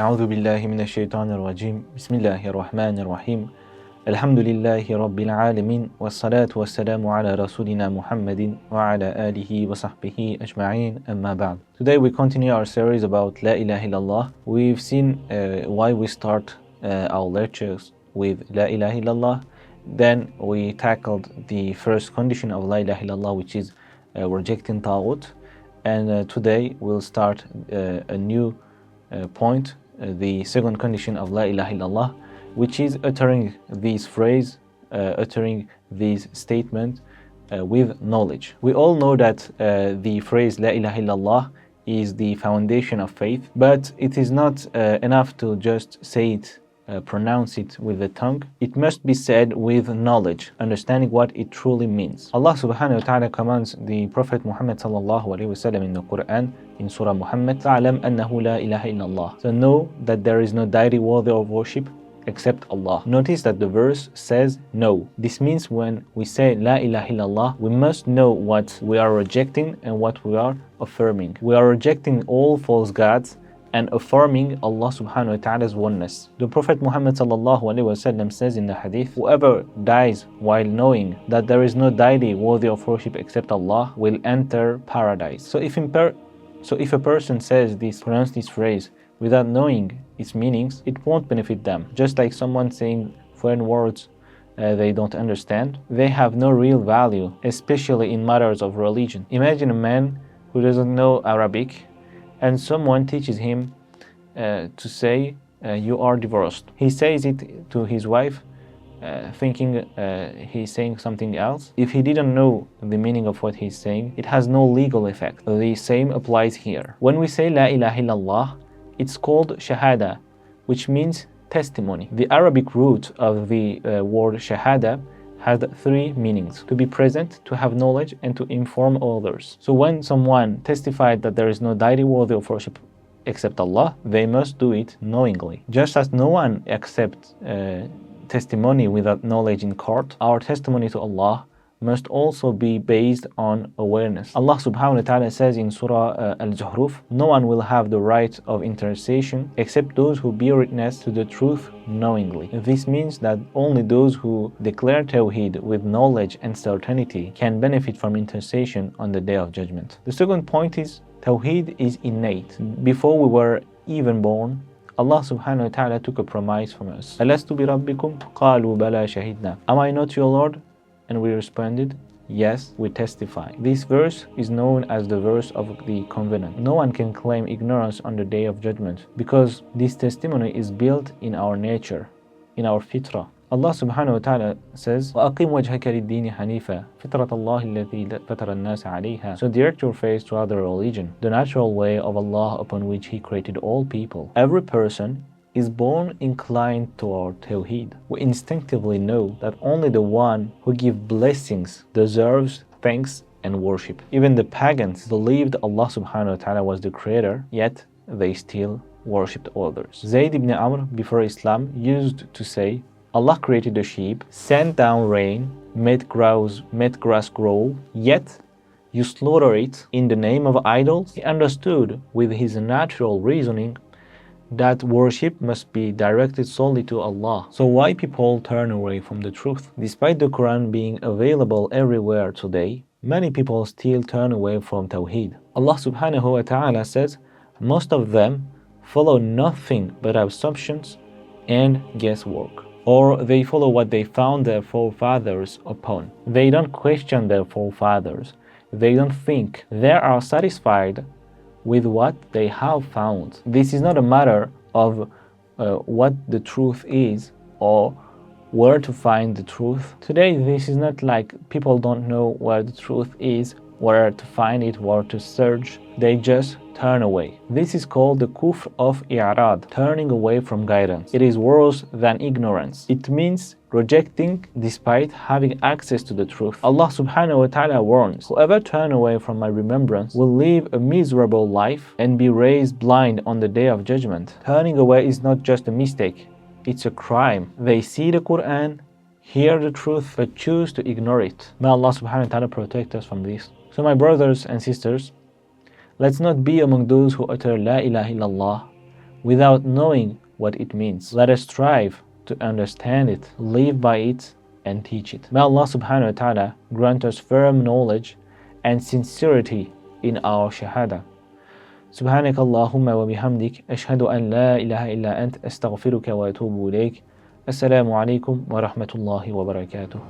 أعوذ بالله من الشيطان الرجيم بسم الله الرحمن الرحيم الحمد لله رب العالمين والصلاة والسلام على رسولنا محمد وعلى آله وصحبه أجمعين أما بعد. Today we continue our series about Lailahaillallah. We've seen why we start our lectures with Lailahaillallah. Then we tackled the first condition of Lailahaillallah, which is rejecting Tawheed. And today we'll start a new point, the second condition of Lailahaillallah, which is uttering this phrase, uttering this statement with knowledge. We all know that the phrase Lailahaillallah is the foundation of faith, but it is not enough to just say it, pronounce it with the tongue. It must be said with knowledge, understanding what it truly means. Allah subhanahu wa ta'ala commands the Prophet Muhammad sallallahu alayhi wa sallam in the Quran, in Surah Muhammad, فَعْلَمْ أَنَّهُ لَا إِلَهَ إِلَّا اللَّهِ. So know that there is no deity worthy of worship except Allah. Notice that the verse says no. This means when we say La ilaha illallah, we must know what we are rejecting and what we are affirming. We are rejecting all false gods and affirming Allah subhanahu wa ta'ala's oneness. The Prophet Muhammad sallallahu alayhi wa sallam says in the hadith, whoever dies while knowing that there is no deity worthy of worship except Allah will enter paradise. So if a person says this, pronounce this phrase without knowing its meanings, it won't benefit them. Just like someone saying foreign words they don't understand, they have no real value, especially in matters of religion. Imagine a man who doesn't know Arabic and someone teaches him to say you are divorced. He says it to his wife thinking he's saying something else. If he didn't know the meaning of what he's saying, it has no legal effect. The same applies here. When we say La ilaha illallah, it's called Shahada, which means testimony. The Arabic root of the word Shahada has three meanings: to be present, to have knowledge, and to inform others. So when someone testified that there is no deity worthy of worship except Allah, they must do it knowingly. Just as no one accepts testimony without knowledge in court, our testimony to Allah must also be based on awareness. Allah subhanahu wa ta'ala says in Surah Al-Zuhruf, no one will have the right of intercession except those who bear witness to the truth knowingly. This means that only those who declare Tawheed with knowledge and certainty can benefit from intercession on the Day of Judgment. The second point is Tawheed is innate. Before we were even born, Allah subhanahu wa ta'ala took a promise from us. Alastu bi rabbikum? Qalu bala shahidna. Am I not your Lord? And we responded, yes, we testify. This verse is known as the verse of the covenant. No one can claim ignorance on the Day of Judgment because this testimony is built in our nature, in our fitrah. Allah subhanahu wa ta'ala says, وَأَقِمْ وَجْهَكَ لِلدِّينِ حَنِيفًا فِطْرَةَ اللَّهِ الَّتِي فَطَرَ النَّاسَ عَلَيْهَا. So direct your face to other religion, the natural way of Allah upon which He created all people. Every person is born inclined toward Tawheed. We instinctively know that only the one who gives blessings deserves thanks and worship. Even the pagans believed Allah subhanahu wa ta'ala was the creator, yet they still worshipped others. Zayd ibn Amr before Islam used to say, Allah created the sheep, sent down rain, made grass grow, yet you slaughter it in the name of idols. He understood with his natural reasoning that worship must be directed solely to Allah. So why people turn away from the truth? Despite the Quran being available everywhere today, many people still turn away from Tawheed. Allah subhanahu wa ta'ala says, most of them follow nothing but assumptions and guesswork. Or they follow what they found their forefathers upon. They don't question their forefathers. They don't think. They are satisfied with what they have found. This is not a matter of what the truth is or where to find the truth. Today, this is not like people don't know where the truth is, where to find it, where to search. They just turn away. This is called the kufr of i'rad, turning away from guidance. It is worse than ignorance. It means rejecting despite having access to the truth. Allah subhanahu wa ta'ala warns, whoever turns away from my remembrance will live a miserable life and be raised blind on the Day of Judgment. Turning away is not just a mistake, it's a crime. They see the Quran, hear the truth, but choose to ignore it. May Allah subhanahu wa ta'ala protect us from this. So my brothers and sisters, let's not be among those who utter La ilaha illallah without knowing what it means. Let us strive to understand it, live by it, and teach it. May Allah subhanahu wa ta'ala grant us firm knowledge and sincerity in our Shahada. سبحانك اللهم وبحمدك أشهد أن لا إله إلا أنت أستغفرك وأتوب إليك. السلام عليكم ورحمة الله وبركاته.